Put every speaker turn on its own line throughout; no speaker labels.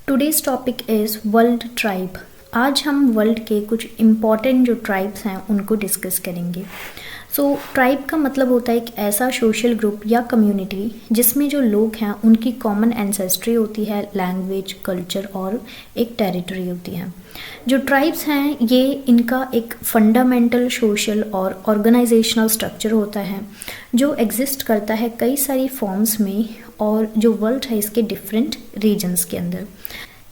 Today's topic is world tribe. आज हम world के कुछ इम्पॉर्टेंट जो ट्राइब्स हैं उनको डिस्कस करेंगे। ट्राइब का मतलब होता है एक ऐसा सोशल ग्रुप या कम्युनिटी जिसमें जो लोग हैं उनकी कॉमन एंसेस्ट्री होती है, लैंग्वेज, कल्चर और एक टेरिटरी होती है। जो ट्राइब्स हैं ये इनका एक फंडामेंटल सोशल और ऑर्गेनाइजेशनल स्ट्रक्चर होता है जो एग्जिस्ट करता है कई सारी फॉर्म्स में, और जो वर्ल्ड है इसके डिफरेंट रीजन्स के अंदर।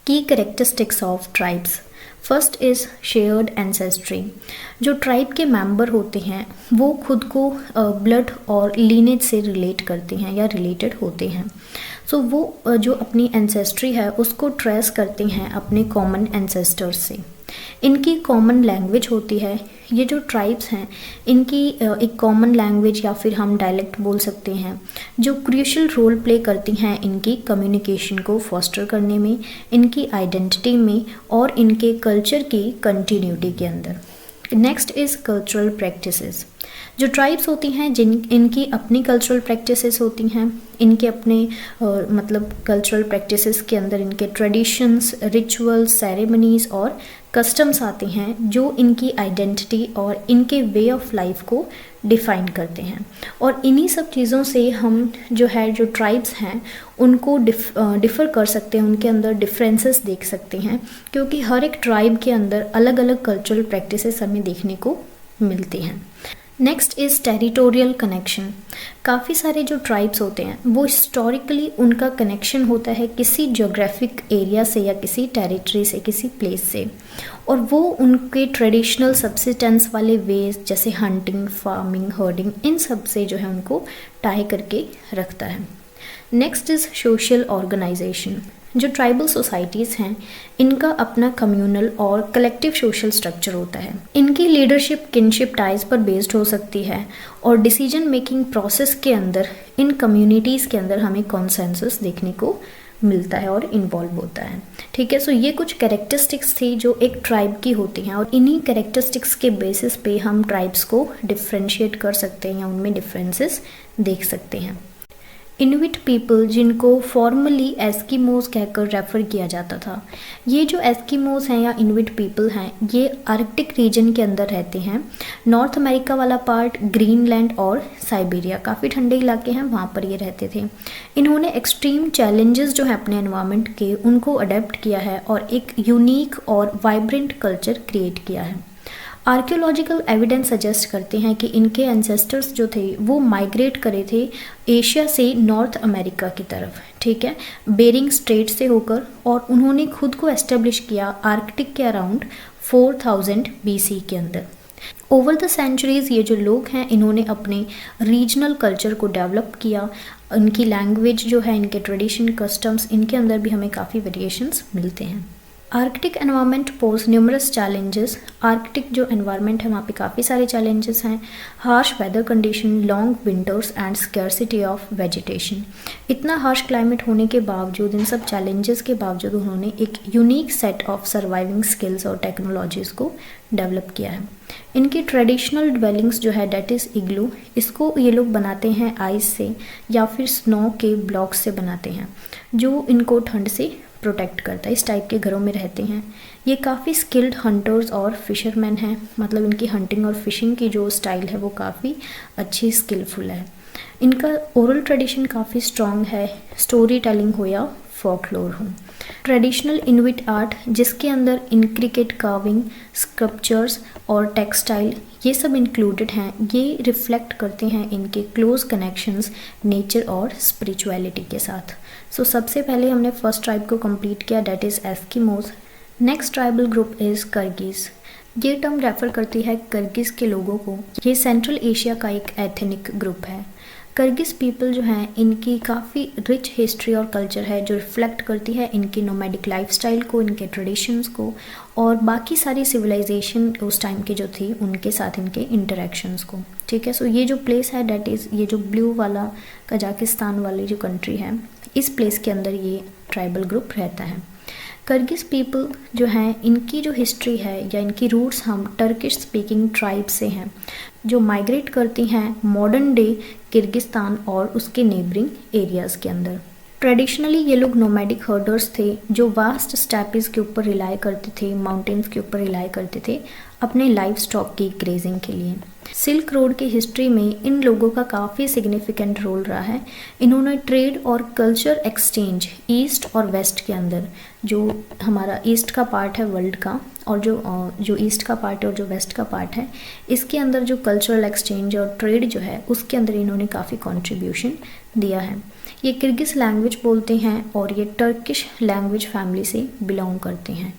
की characteristics of tribes, first is shared ancestry. जो ट्राइब के मेंबर होते हैं वो खुद को ब्लड और लीनेज से रिलेट करते हैं या रिलेटेड होते हैं। वो जो अपनी एंसेस्ट्री है उसको ट्रेस करते हैं अपने कॉमन एंसेस्टर्स से। इनकी कॉमन लैंग्वेज होती है। ये जो ट्राइब्स हैं इनकी एक कॉमन लैंग्वेज या फिर हम डायलेक्ट बोल सकते हैं जो क्रूशियल रोल प्ले करती हैं इनकी कम्युनिकेशन को फॉस्टर करने में, इनकी आइडेंटिटी में और इनके कल्चर की कंटिन्यूटी के अंदर। Next is cultural practices. जो ट्राइब्स होती हैं इनकी अपनी कल्चरल प्रैक्टिसेस होती हैं। इनके अपने मतलब कल्चरल प्रैक्टिसेस के अंदर इनके ट्रेडिशंस, रिचुअल्स, सेरेमनीज़ और कस्टम्स आते हैं जो इनकी आइडेंटिटी और इनके वे ऑफ लाइफ को डिफ़ाइन करते हैं। और इन्हीं सब चीज़ों से हम जो ट्राइब्स हैं उनको डिफ़र कर सकते हैं, उनके अंदर डिफरेंसेस देख सकते हैं, क्योंकि हर एक ट्राइब के अंदर अलग अलग कल्चरल प्रैक्टिसेस हमें देखने को मिलती हैं। Next is territorial connection. काफ़ी सारे जो ट्राइब्स होते हैं वो हिस्टोरिकली उनका कनेक्शन होता है किसी जोग्राफिक एरिया से या किसी टेरिटरी से, किसी प्लेस से, और वो उनके ट्रेडिशनल सब्सिस्टेंस वाले वेज जैसे हंटिंग, फार्मिंग, हर्डिंग, इन सब से जो है उनको टाई करके रखता है। Next is social organisation. जो ट्राइबल सोसाइटीज़ हैं इनका अपना कम्युनल और कलेक्टिव सोशल स्ट्रक्चर होता है। इनकी लीडरशिप किनशिप टाइज पर बेस्ड हो सकती है और डिसीजन मेकिंग प्रोसेस के अंदर इन कम्युनिटीज़ के अंदर हमें कॉन्सेंसस देखने को मिलता है और इन्वॉल्व होता है। ठीक है, ये कुछ कैरेक्टरिस्टिक्स थी जो एक ट्राइब की होती हैं, और इन्हीं कैरेक्टरिस्टिक्स के बेसिस पे हम ट्राइब्स को डिफ्रेंशिएट कर सकते हैं या उनमें डिफरेंसेस देख सकते हैं। इनुइट पीपल, जिनको फॉर्मली एस्किमोज कहकर रेफ़र किया जाता था, ये जो एस्किमोज हैं या इनुइट पीपल हैं ये आर्कटिक रीजन के अंदर रहते हैं। नॉर्थ अमेरिका वाला पार्ट, ग्रीनलैंड और साइबेरिया, काफ़ी ठंडे इलाके हैं, वहाँ पर ये रहते थे। इन्होंने एक्सट्रीम चैलेंजेस जो है अपने एनवायरनमेंट के उनको अडेप्ट किया है और एक यूनिक और वाइब्रेंट कल्चर क्रिएट किया है। आर्कियोलॉजिकल एविडेंस सजेस्ट करते हैं कि इनके एंसेस्टर्स जो थे वो माइग्रेट करे थे एशिया से नॉर्थ अमेरिका की तरफ, ठीक है, बेरिंग स्ट्रेट से होकर, और उन्होंने खुद को एस्टेब्लिश किया आर्कटिक के अराउंड 4000 BC के अंदर। ओवर द सेंचुरीज़ ये जो लोग हैं इन्होंने अपने रीजनल कल्चर को डेवलप किया। इनकी लैंग्वेज जो है, इनके ट्रेडिशन, कस्टम्स, इनके अंदर भी हमें काफ़ी वेरिएशंस मिलते हैं। Arctic environment poses numerous challenges. Arctic जो एनवायरनमेंट है वहाँ पे काफ़ी सारे चैलेंजेस हैं। Harsh weather condition, long winters and scarcity of vegetation. इतना हार्श क्लाइमेट होने के बावजूद, इन सब चैलेंजेस के बावजूद उन्होंने एक unique set of surviving skills और टेक्नोलॉजीज़ को डेवलप किया है। इनकी ट्रेडिशनल ड्वेलिंग्स जो है डेट इज़ इग्लू, इसको ये लोग बनाते हैं आइस से या फिर स्नो के ब्लॉक्स से बनाते हैं जो इनको ठंड से प्रोटेक्ट करता है। इस टाइप के घरों में रहते हैं। ये काफ़ी स्किल्ड हंटर्स और फिशरमैन हैं, मतलब इनकी हंटिंग और फिशिंग की जो स्टाइल है वो काफ़ी अच्छी स्किलफुल है। इनका ओरल ट्रेडिशन काफ़ी स्ट्रॉन्ग है, स्टोरी टेलिंग हो या फोकलोर हो। ट्रेडिशनल इनुइट आर्ट जिसके अंदर इनक्रिकेट कार्विंग, स्कल्पचर्स और टेक्सटाइल ये सब इंक्लूडेड हैं, ये रिफ्लेक्ट करते हैं इनके क्लोज कनेक्शंस नेचर और स्पिरिचुअलिटी के साथ। सबसे पहले हमने फर्स्ट ट्राइब को कंप्लीट किया, that is Eskimos. Next tribal group is Kyrgyz. ये टर्म रेफर करती है कर्गिज़ के लोगों को। ये सेंट्रल एशिया का एक एथनिक ग्रुप है। कर्गिज़ पीपल जो हैं इनकी काफ़ी रिच हिस्ट्री और कल्चर है जो रिफ्लेक्ट करती है इनकी नोमैडिक लाइफस्टाइल को, इनके ट्रेडिशंस को और बाकी सारी सिविलाइजेशन उस टाइम की जो थी उनके साथ इनके इंटरेक्शंस को। ठीक है, ये जो प्लेस है डेट इज़ ये जो ब्लू वाला कजाकिस्तान वाली जो कंट्री है, इस प्लेस के अंदर ये ट्राइबल ग्रुप रहता है। कर्गिज़ पीपल जो हैं इनकी जो हिस्ट्री है या इनकी रूट्स हम टर्किश स्पीकिंग ट्राइब से हैं जो माइग्रेट करती हैं मॉडर्न डे किर्गिस्तान और उसके नेबरिंग एरियाज़ के अंदर। ट्रेडिशनली ये लोग नोमैडिक हर्डर्स थे जो वास्ट स्टेप्स के ऊपर रिलाई करते थे, माउंटेन्स के ऊपर रिलाई करते थे अपने लाइफ स्टॉक की ग्रेजिंग के लिए। सिल्क रोड की हिस्ट्री में इन लोगों का काफ़ी सिग्निफिकेंट रोल रहा है। इन्होंने ट्रेड और कल्चर एक्सचेंज ईस्ट और वेस्ट के अंदर, जो हमारा ईस्ट का पार्ट है वर्ल्ड का और जो ईस्ट का पार्ट है और जो वेस्ट का पार्ट है, इसके अंदर जो कल्चरल एक्सचेंज और ट्रेड जो है उसके अंदर इन्होंने काफ़ी कंट्रीब्यूशन दिया है। ये किर्गिज़ लैंग्वेज बोलते हैं और ये टर्किश लैंग्वेज फैमिली से बिलोंग करते हैं।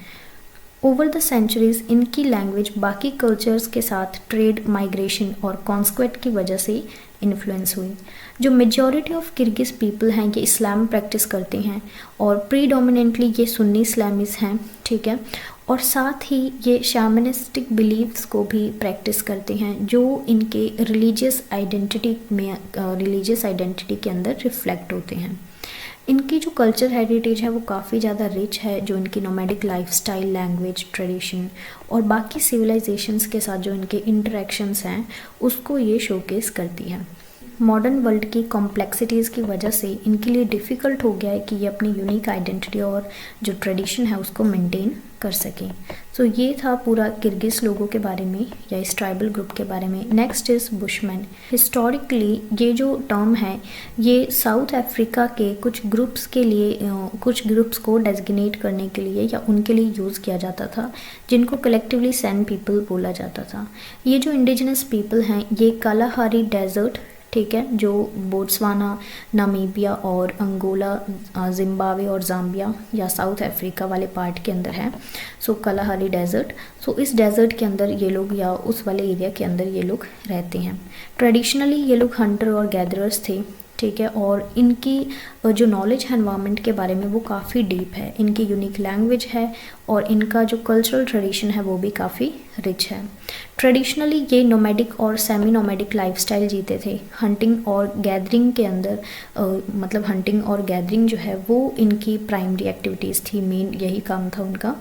ओवर द सेंचुरीज इनकी लैंग्वेज बाकी कल्चर्स के साथ ट्रेड, माइग्रेशन और कॉन्स्क्वेट की वजह से इन्फ्लुएंस हुई। जो मेजॉरिटी ऑफ किर्गिज़ पीपल हैं ये इस्लाम प्रैक्टिस करते हैं और प्रीडोमिनेंटली ये सुन्नी इस्लामीज़ हैं, ठीक है। और साथ ही ये शैमनिस्टिक बिलीव्स को भी प्रैक्टिस करते हैं जो इनके रिलीजियस आइडेंटिटी के अंदर रिफ्लेक्ट होते हैं। इनकी जो कल्चर हेरिटेज है वो काफ़ी ज़्यादा रिच है, जो इनकी नोमैडिक लाइफस्टाइल, लैंग्वेज, ट्रेडिशन और बाकी सिविलाइजेशंस के साथ जो इनके इंटरेक्शंस हैं उसको ये शोकेस करती है। मॉडर्न वर्ल्ड की कॉम्प्लेक्सिटीज़ की वजह से इनके लिए डिफ़िकल्ट हो गया है कि ये अपनी यूनिक आइडेंटिटी और जो ट्रेडिशन है उसको मेंटेन कर सकें। सो ये था पूरा किर्गिज़ लोगों के बारे में या इस ट्राइबल ग्रुप के बारे में। Next is bushman. हिस्टोरिकली ये जो टर्म है ये साउथ अफ्रीका के कुछ ग्रुप्स के लिए, कुछ ग्रुप्स को डेजिग्नेट करने के लिए या उनके लिए यूज़ किया जाता था, जिनको कलेक्टिवली सैन पीपल बोला जाता था। ये जो इंडिजिनस पीपल हैं ये कालाहारी डेजर्ट, ठीक है, जो बोट्सवाना, नामीबिया और अंगोला, जिम्बाब्वे और ज़ाम्बिया या साउथ अफ्रीका वाले पार्ट के अंदर है। सो कालाहारी डेजर्ट, सो इस डेजर्ट के अंदर ये लोग या उस वाले एरिया के अंदर ये लोग रहते हैं। ट्रेडिशनली ये लोग हंटर और गैदरर्स थे, ठीक है, और इनकी जो नॉलेज है एनवायरनमेंट के बारे में वो काफ़ी डीप है। इनकी यूनिक लैंग्वेज है और इनका जो कल्चरल ट्रेडिशन है वो भी काफ़ी रिच है। ट्रेडिशनली ये नोमैडिक और सेमी नोमैडिक लाइफस्टाइल जीते थे। हंटिंग और गैदरिंग के अंदर मतलब हंटिंग और गैदरिंग जो है वो इनकी प्राइमरी एक्टिविटीज़ थी, मेन यही काम था उनका।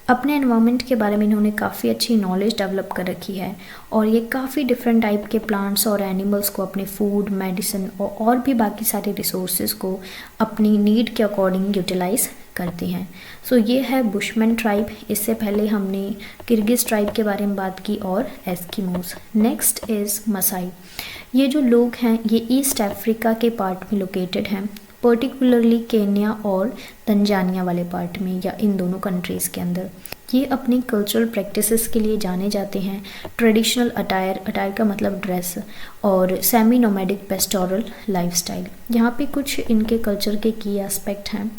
अपने एनवायरनमेंट के बारे में इन्होंने काफ़ी अच्छी नॉलेज डेवलप कर रखी है और ये काफ़ी डिफरेंट टाइप के प्लांट्स और एनिमल्स को अपने फूड, मेडिसिन और भी बाकी सारे रिसोर्सेज को अपनी नीड के अकॉर्डिंग यूटिलाइज करते हैं। सो ये है बुशमैन ट्राइब। इससे पहले हमने किर्गिज़ ट्राइब के बारे में बात की और एस्किमोज। Next is Masai. ये जो लोग हैं ये ईस्ट अफ्रीका के पार्ट में लोकेटेड हैं, पर्टिकुलरली केन्या और तंजानिया वाले पार्ट में या इन दोनों कंट्रीज़ के अंदर। ये अपनी कल्चरल प्रैक्टिसेस के लिए जाने जाते हैं। ट्रेडिशनल अटायर का मतलब ड्रेस और सेमी नोमैडिक पेस्टोरल लाइफस्टाइल। यहाँ पे कुछ इनके कल्चर के की एस्पेक्ट हैं।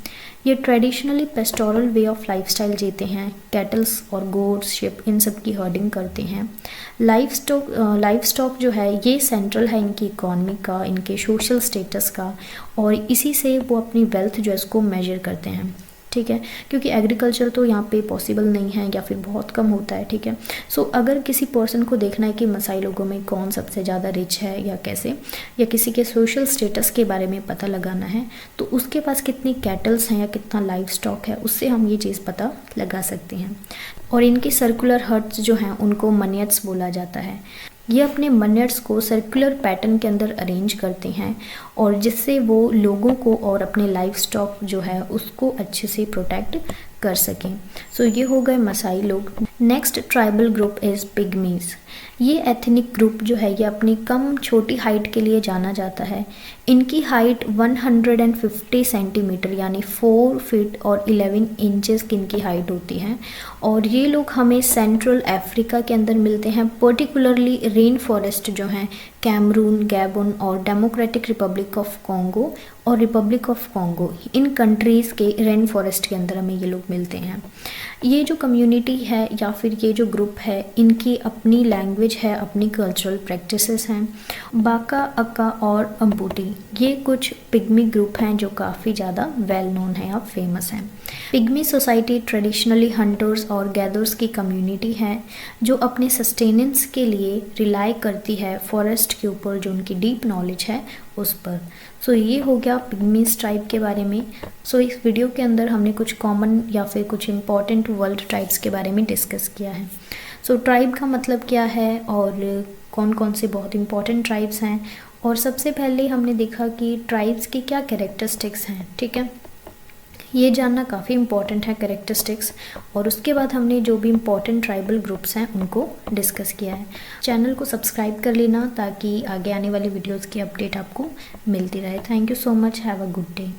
ये traditionally pastoral way of lifestyle जीते हैं। कैटल्स और गोट्स, शिप इन सब की हर्डिंग करते हैं। लाइफ स्टॉक जो है ये सेंट्रल है इनकी इकॉनमी का, इनके सोशल स्टेटस का, और इसी से वो अपनी वेल्थ जो है इसको मेजर करते हैं, ठीक है, क्योंकि एग्रीकल्चर तो यहाँ पे पॉसिबल नहीं है या फिर बहुत कम होता है, ठीक है। सो अगर किसी पर्सन को देखना है कि मसाई लोगों में कौन सबसे ज़्यादा रिच है या कैसे, या किसी के सोशल स्टेटस के बारे में पता लगाना है तो उसके पास कितनी कैटल्स हैं या कितना लाइफ स्टॉक है, उससे हम ये चीज़ पता लगा सकते हैं। और इनकी सर्कुलर हट्स जो हैं उनको मनियट्स बोला जाता है। ये अपने मनियट्स को सर्कुलर पैटर्न के अंदर अरेंज करते हैं और जिससे वो लोगों को और अपने लाइफ स्टॉक जो है उसको अच्छे से प्रोटेक्ट कर सकें। सो ये हो गए मसाई लोग। Next tribal group is Pygmies. ये एथनिक ग्रुप जो है ये अपनी कम छोटी हाइट के लिए जाना जाता है। इनकी हाइट 150 सेंटीमीटर यानी 4 फीट और 11 इंचेस की इनकी हाइट होती है और ये लोग हमें सेंट्रल अफ्रीका के अंदर मिलते हैं, पर्टिकुलरली रेन फॉरेस्ट जो हैं कैमरून, गैबन और डेमोक्रेटिक रिपब्लिक ऑफ कॉन्गो और Republic of Congo, in countries के रेन फॉरेस्ट के अंदर हमें ये लोग मिलते हैं। ये जो कम्युनिटी है या फिर ये जो ग्रुप है इनकी अपनी लैंग्वेज है, अपनी कल्चरल प्रैक्टिसेस हैं। बाका, अक्का और अम्बूटी ये कुछ पिग्मी ग्रुप हैं जो काफ़ी ज़्यादा वेल नोन है या फेमस हैं। पिग्मी सोसाइटी ट्रेडिशनली हंटर्स और गैदर्स की कम्युनिटी है जो अपने सस्टेनेंस के लिए रिलाई करती है फॉरेस्ट के ऊपर, जो उनकी डीप नॉलेज है उस पर। सो ये हो गया पिग्मीज ट्राइब के बारे में। सो इस वीडियो के अंदर हमने कुछ कॉमन या फिर कुछ इम्पॉर्टेंट वर्ल्ड ट्राइब्स के बारे में डिस्कस किया है। सो ट्राइब का मतलब क्या है और कौन कौन से बहुत इंपॉर्टेंट ट्राइब्स हैं और सबसे पहले हमने देखा कि ट्राइब्स की क्या कैरेक्टरिस्टिक्स हैं, ठीक है, ये जानना काफ़ी इम्पॉर्टेंट है कैरेक्टरिस्टिक्स। और उसके बाद हमने जो भी इम्पॉर्टेंट ट्राइबल ग्रुप्स हैं उनको डिस्कस किया है। चैनल को सब्सक्राइब कर लेना ताकि आगे आने वाली वीडियोस की अपडेट आपको मिलती रहे। Thank you so much, have a good day.